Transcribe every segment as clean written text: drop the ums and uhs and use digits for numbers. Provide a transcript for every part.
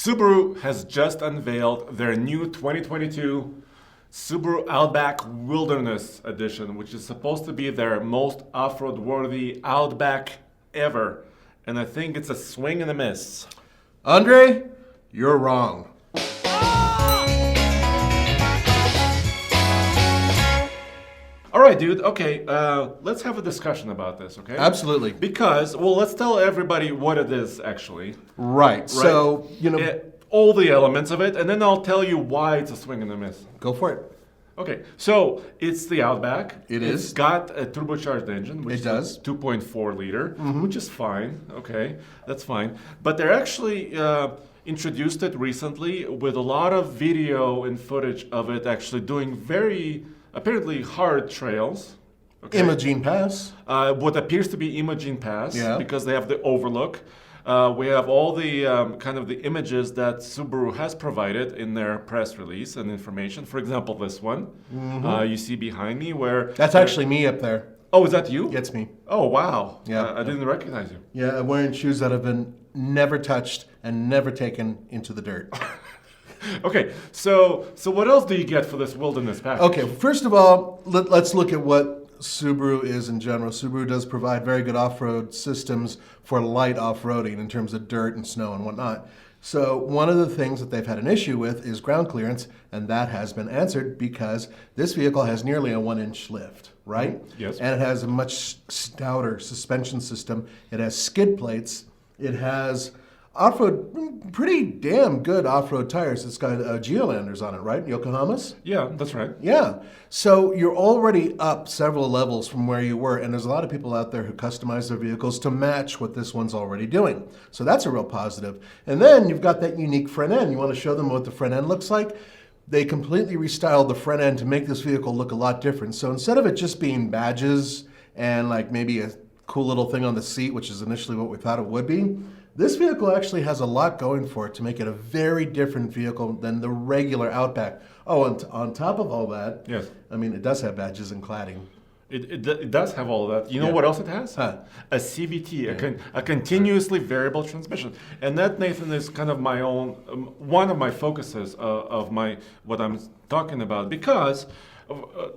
Subaru has just unveiled their new 2022 Subaru Outback Wilderness Edition, which is supposed to be their most off-road worthy Outback ever. And I think it's a swing and a miss. Andre, you're wrong. All right, dude. Okay, let's have a discussion about this, okay? Absolutely. Because, well, let's tell everybody what it is, actually. Right. So, all the elements of it, and then I'll tell you why it's a swing and a miss. go for it. Okay, so it's the Outback. It's got a turbocharged engine, which It does. is 2.4 liter, which is fine. Okay, that's fine. But they're actually introduced it recently with a lot of video and footage of it actually doing very apparently hard trails. Okay. Imogene Pass. What appears to be Imogen Pass, Yeah. because they have the overlook. We have all the kind of the images that Subaru has provided in their press release and information. For example, this one you see behind me, where That's actually me up there. Oh, is that you? Gets me. Oh, wow. Yeah. I didn't recognize you. Yeah, I'm wearing shoes that have been never touched and never taken into the dirt. Okay, so what else do you get for this wilderness package? Okay, first of all, let's look at what Subaru is in general. Subaru does provide very good off-road systems for light off-roading in terms of dirt and snow and whatnot. So one of the things that they've had an issue with is ground clearance, and that has been answered because this vehicle has nearly a 1-inch lift, right? Yes. And it has a much stouter suspension system. It has skid plates. It has off-road, pretty damn good off-road tires. It's got Geolanders on it, right? Yokohamas? Yeah, that's right. Yeah. So you're already up several levels from where you were, and there's a lot of people out there who customize their vehicles to match what this one's already doing. So that's a real positive. And then you've got that unique front end. You want to show them what the front end looks like? They completely restyled the front end to make this vehicle look a lot different. So instead of it just being badges and like maybe a cool little thing on the seat, which is initially what we thought it would be, this vehicle actually has a lot going for it to make it a very different vehicle than the regular Outback. Oh, and on top of all that, Yes. I mean, it does have badges and cladding. It does have all of that. You know Yeah. what else it has? Huh. A CVT, a continuously variable transmission. And that, Nathan, is kind of my own, one of my focuses of what I'm talking about. Because,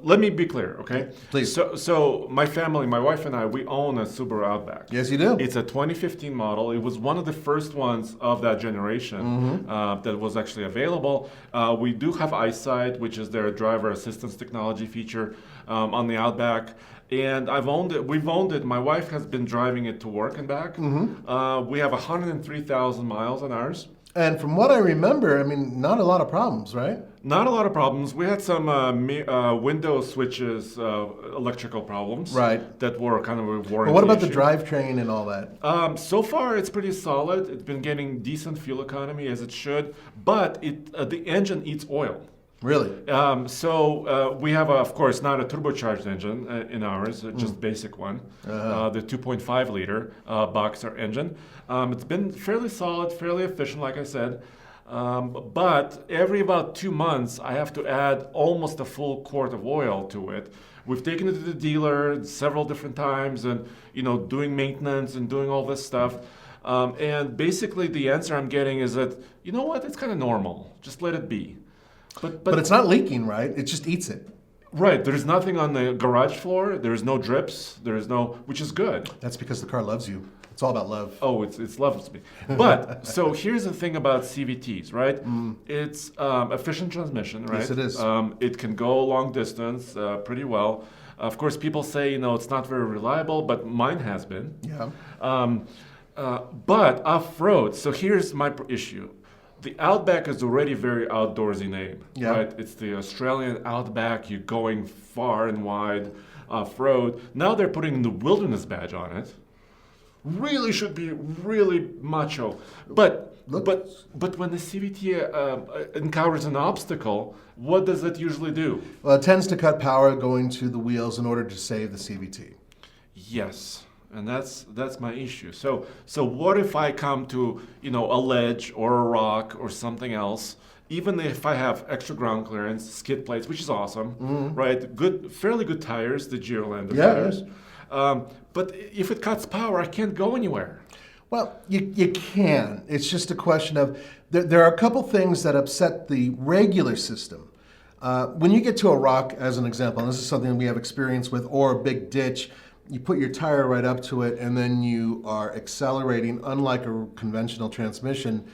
let me be clear, okay? Please. So my family, my wife and I, we own a Subaru Outback. Yes, you do. It's a 2015 model. It was one of the first ones of that generation that was actually available. We do have EyeSight, which is their driver assistance technology feature on the Outback. And I've owned it. We've owned it. My wife has been driving it to work and back. We have 103,000 miles on ours. And from what I remember, I mean, not a lot of problems, right? Not a lot of problems. We had some window switches, electrical problems. Right. That were kind of a warranty But what about the issue. drivetrain and all that? So far, it's pretty solid. It's been getting decent fuel economy as it should, but the engine eats oil. Really? We have, of course, not a turbocharged engine in ours, just basic one, the 2.5 liter boxer engine. It's been fairly solid, fairly efficient, like I said. But every about 2 months, I have to add almost a full quart of oil to it. We've taken it to the dealer several different times, and doing maintenance and doing all this stuff. And basically, the answer I'm getting is that it's kind of normal. Just let it be. But it's not leaking, right? It just eats it. Right. There's nothing on the garage floor. There's no drips. Which is good. That's because the car loves you. It's all about love. Oh, it's lovely to me. But so here's the thing about CVTs, right? It's efficient transmission, right? Yes, it is. It can go a long distance pretty well. Of course, people say it's not very reliable, but mine has been. Yeah. But off-road. So here's my issue. The Outback is already a very outdoorsy name, Yeah. right? It's the Australian Outback. You're going far and wide off-road. Now they're putting the wilderness badge on it. Really should be really macho. But when the CVT encounters an obstacle, what does it usually do? Well, it tends to cut power going to the wheels in order to save the CVT. Yes. And that's my issue. So what if I come to a ledge or a rock or something else? Even if I have extra ground clearance, skid plates, which is awesome, right? Fairly good tires, the Geolander tires. But if it cuts power, I can't go anywhere. Well, you can. It's just a question of there are a couple things that upset the regular system. When you get to a rock, as an example, and this is something we have experience with, or a big ditch, you put your tire right up to it and then you are accelerating. Unlike a conventional transmission,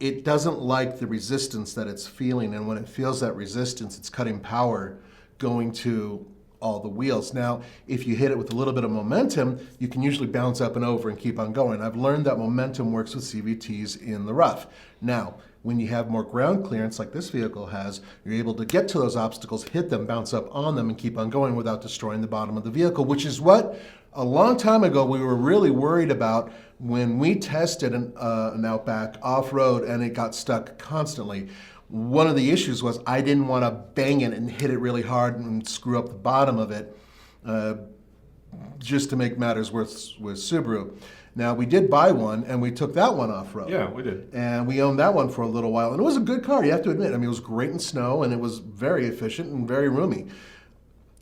it doesn't like the resistance that it's feeling, and when it feels that resistance, it's cutting power going to all the wheels. Now, if you hit it with a little bit of momentum, you can usually bounce up and over and keep on going. I've learned that momentum works with CVTs in the rough. Now, when you have more ground clearance like this vehicle has, you're able to get to those obstacles, hit them, bounce up on them, and keep on going without destroying the bottom of the vehicle, which is what a long time ago we were really worried about when we tested an Outback off-road and it got stuck constantly. One of the issues was I didn't want to bang it and hit it really hard and screw up the bottom of it, just to make matters worse with Subaru. Now, we did buy one, and we took that one off-road. Yeah, we did. And we owned that one for a little while. And it was a good car, you have to admit. I mean, it was great in snow, and it was very efficient and very roomy.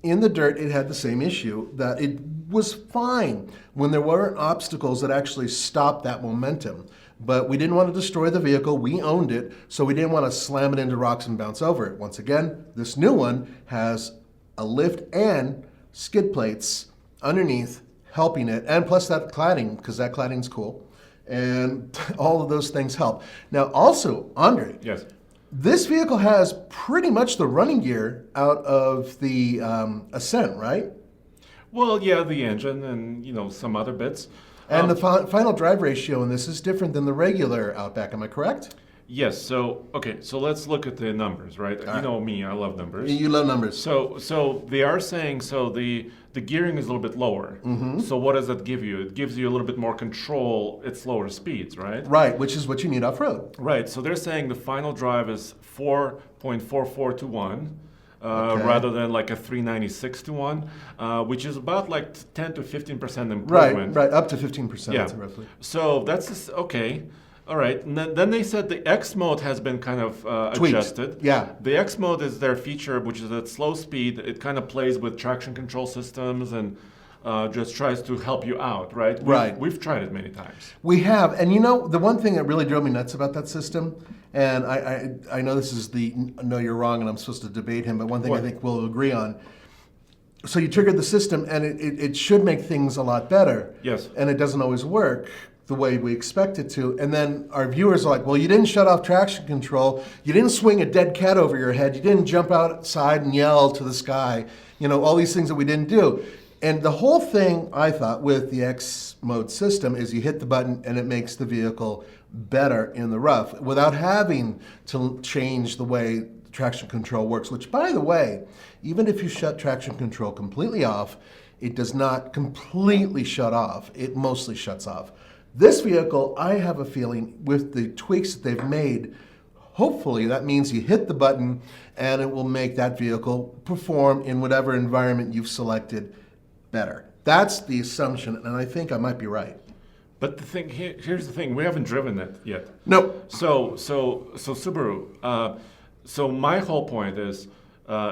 In the dirt, it had the same issue, that it was fine when there weren't obstacles that actually stopped that momentum. But we didn't want to destroy the vehicle. We owned it, so we didn't want to slam it into rocks and bounce over it. Once again, this new one has a lift and skid plates underneath helping it, and plus that cladding, because that cladding's cool, and all of those things help. Now, also, Andre, Yes. this vehicle has pretty much the running gear out of the Ascent, right? Well, yeah, the engine and some other bits. And the final drive ratio in this is different than the regular Outback, am I correct? Yes. So let's look at the numbers, right? You know me, I love numbers. You love numbers. So they are saying the gearing is a little bit lower. Mm-hmm. So what does that give you? It gives you a little bit more control at slower speeds, right? Right, which is what you need off-road. Right. So they're saying the final drive is 4.44 to 1. Okay. Rather than like a 396 to 1, which is about like 10 to 15% Right, improvement. right, up to 15%, Yeah. roughly. So that's okay. All right. And then they said the X mode has been kind of Tweaked. adjusted. Yeah. The X mode is their feature, which is at slow speed. It kind of plays with traction control systems and just tries to help you out, right? We've tried it many times. We have, and the one thing that really drove me nuts about that system, and I know this is no, you're wrong, and I'm supposed to debate him, but one thing I think we'll agree on. So you triggered the system, and it should make things a lot better. Yes. And it doesn't always work the way we expect it to. And then our viewers are like, well, you didn't shut off traction control, you didn't swing a dead cat over your head, you didn't jump outside and yell to the sky, all these things that we didn't do. And the whole thing, I thought, with the X mode system is you hit the button and it makes the vehicle better in the rough without having to change the way traction control works, which, by the way, even if you shut traction control completely off, it does not completely shut off. It mostly shuts off. This vehicle, I have a feeling, with the tweaks that they've made, hopefully that means you hit the button and it will make that vehicle perform in whatever environment you've selected better. That's the assumption, and I think I might be right. But the thing here's the thing: we haven't driven it yet. No. So Subaru. So my whole point is,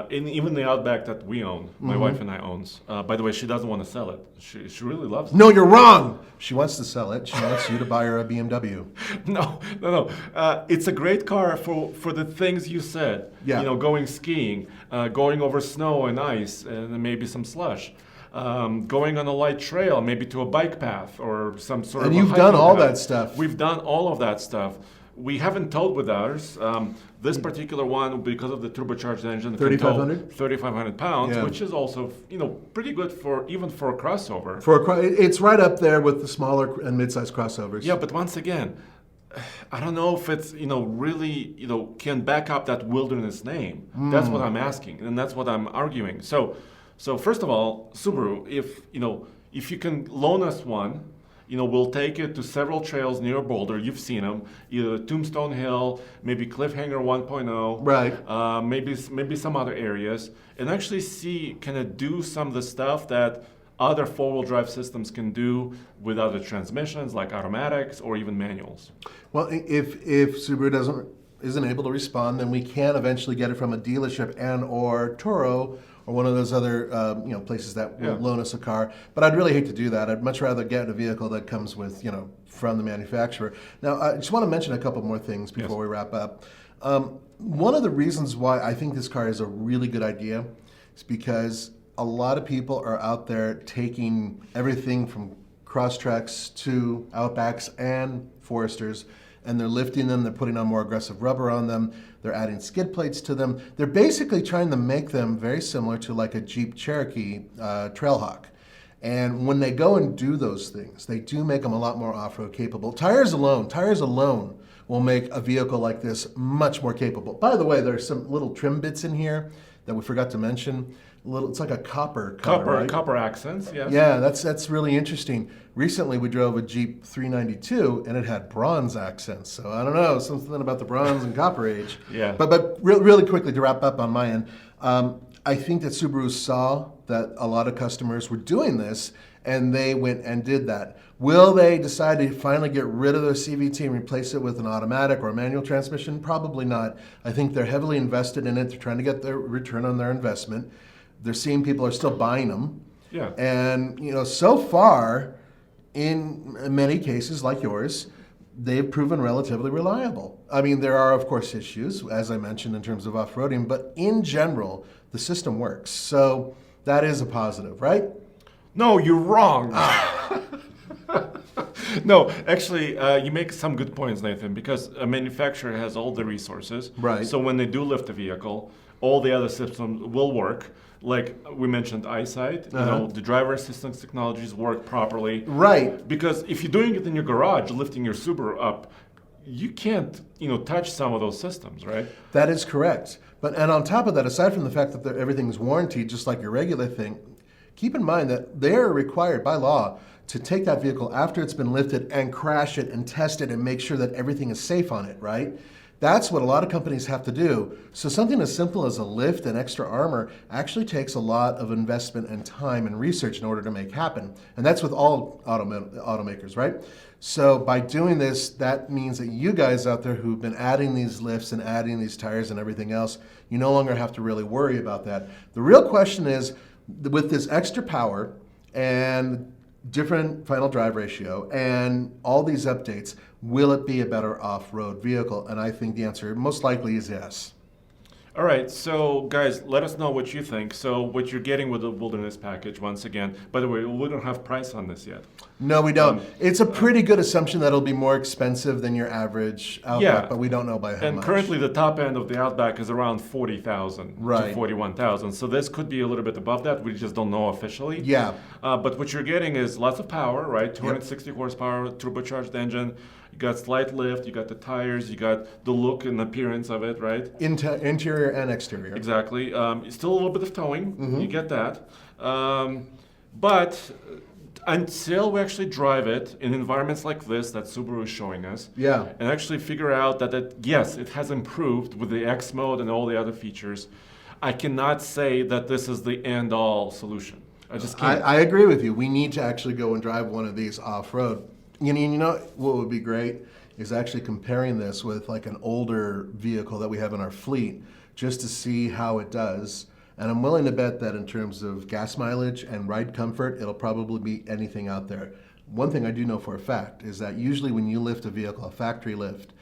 even the Outback that we own, my wife and I owns. By the way, she doesn't want to sell it. She really loves it. No, you're wrong. She wants to sell it. She wants you to buy her a BMW. No. It's a great car for the things you said. Yeah. Going skiing, going over snow and ice, and maybe some slush. Going on a light trail, maybe to a bike path or some sort of. And a you've done hiking all path. that stuff. We've done all of that stuff. We haven't towed with ours. This particular one, because of the turbocharged engine, 3,500? 3,500 pounds, Yeah. which is also pretty good even for a crossover. It's right up there with the smaller and mid-sized crossovers. Yeah, but once again, I don't know if it's really can back up that wilderness name. That's what I'm asking, and that's what I'm arguing. So first of all, Subaru, if you can loan us one, we'll take it to several trails near Boulder. You've seen them, either Tombstone Hill, maybe Cliffhanger 1.0, Right. maybe some other areas, and actually see, can it do some of the stuff that other four-wheel drive systems can do with other transmissions, like automatics or even manuals. Well, if Subaru isn't able to respond, then we can eventually get it from a dealership and or Toro or one of those other places that will loan us a car. But I'd really hate to do that. I'd much rather get a vehicle that comes with, from the manufacturer. Now, I just want to mention a couple more things before we wrap up. One of the reasons why I think this car is a really good idea is because a lot of people are out there taking everything from Crosstreks to Outbacks and Foresters, and they're lifting them, they're putting on more aggressive rubber on them, they're adding skid plates to them. They're basically trying to make them very similar to like a Jeep Cherokee Trailhawk. And when they go and do those things, they do make them a lot more off-road capable. Tires alone will make a vehicle like this much more capable. By the way, there's some little trim bits in here that we forgot to mention. It's like a copper color, right? Copper accents, yes. Yeah, that's really interesting. Recently, we drove a Jeep 392, and it had bronze accents. So I don't know, something about the bronze and copper age. Yeah. But really quickly to wrap up on my end, I think that Subaru saw that a lot of customers were doing this, and they went and did that. Will they decide to finally get rid of their CVT and replace it with an automatic or a manual transmission? Probably not. I think they're heavily invested in it. They're trying to get their return on their investment. They're seeing people are still buying them. Yeah. And, so far, in many cases like yours, they've proven relatively reliable. I mean, there are, of course, issues, as I mentioned, in terms of off-roading, but in general, the system works. So that is a positive, right? No, you're wrong. No, actually, you make some good points, Nathan, because a manufacturer has all the resources. Right. So when they do lift a vehicle, all the other systems will work. Like we mentioned, eyesight, the driver assistance technologies work properly. Right. Because if you're doing it in your garage, lifting your Subaru up, you can't, touch some of those systems, right? That is correct. And on top of that, aside from the fact that everything's warranted, just like your regular thing, keep in mind that they're required by law to take that vehicle after it's been lifted and crash it and test it and make sure that everything is safe on it, right? That's what a lot of companies have to do. So something as simple as a lift and extra armor actually takes a lot of investment and time and research in order to make happen. And that's with all automakers, right? So by doing this, that means that you guys out there who've been adding these lifts and adding these tires and everything else, you no longer have to really worry about that. The real question is, with this extra power and different final drive ratio and all these updates, will it be a better off-road vehicle? And I think the answer most likely is yes. All right, so guys, let us know what you think. So what you're getting with the Wilderness package, once again, by the way, we don't have price on this yet. No, we don't. It's a pretty good assumption that it'll be more expensive than your average Outback, but we don't know by how much. And currently the top end of the Outback is around 40,000 to 41,000. So this could be a little bit above that. We just don't know officially. Yeah. But what you're getting is lots of power, right? 260 horsepower, turbocharged engine. You got slight lift, you got the tires, you got the look and appearance of it, right? Interior and exterior. Exactly. Still a little bit of towing. You get that. But until we actually drive it in environments like this that Subaru is showing us, and actually figure out that yes, it has improved with the X mode and all the other features, I cannot say that this is the end-all solution. I just can't. I agree with you. We need to actually go and drive one of these off-road. You know what would be great is actually comparing this with like an older vehicle that we have in our fleet, just to see how it does. And I'm willing to bet that in terms of gas mileage and ride comfort, it'll probably beat anything out there. One thing I do know for a fact is that usually when you lift a vehicle, a factory lift,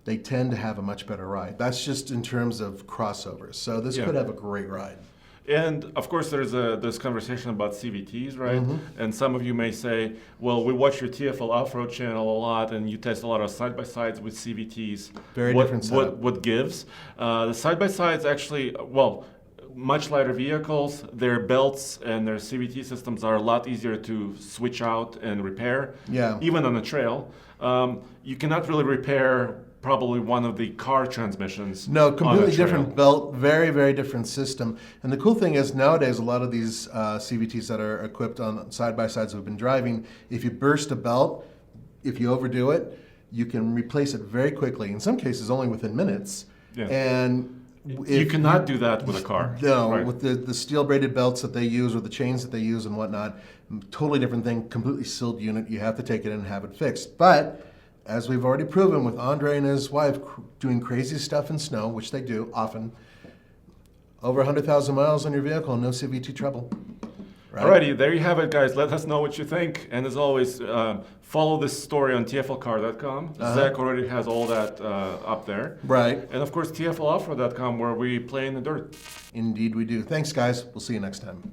they tend to have a much better ride. That's just in terms of crossovers. So this could have a great ride. And of course, there's this conversation about CVTs, right? And some of you may say, well, we watch your TFL Off-Road channel a lot, and you test a lot of side-by-sides with CVTs. Very different setup. What gives? The side-by-sides actually, much lighter vehicles, their belts and their CVT systems are a lot easier to switch out and repair, even on a trail. You cannot really repair probably one of the car transmissions. No, completely different belt, very, very different system. And the cool thing is nowadays, a lot of these CVTs that are equipped on side-by-sides we've been driving, if you burst a belt, if you overdo it, you can replace it very quickly, in some cases only within minutes. And you cannot do that with a car. No, with the steel braided belts that they use or the chains that they use and whatnot, totally different thing, completely sealed unit. You have to take it in and have it fixed. But as we've already proven with Andre and his wife doing crazy stuff in snow, which they do often, Over 100,000 miles on your vehicle, no CVT trouble. Right? Alrighty, there you have it, guys. Let us know what you think. And as always, follow this story on tflcar.com. Zach already has all that up there. Right. And of course, tfloffroad.com, where we play in the dirt. Indeed we do. Thanks, guys. We'll see you next time.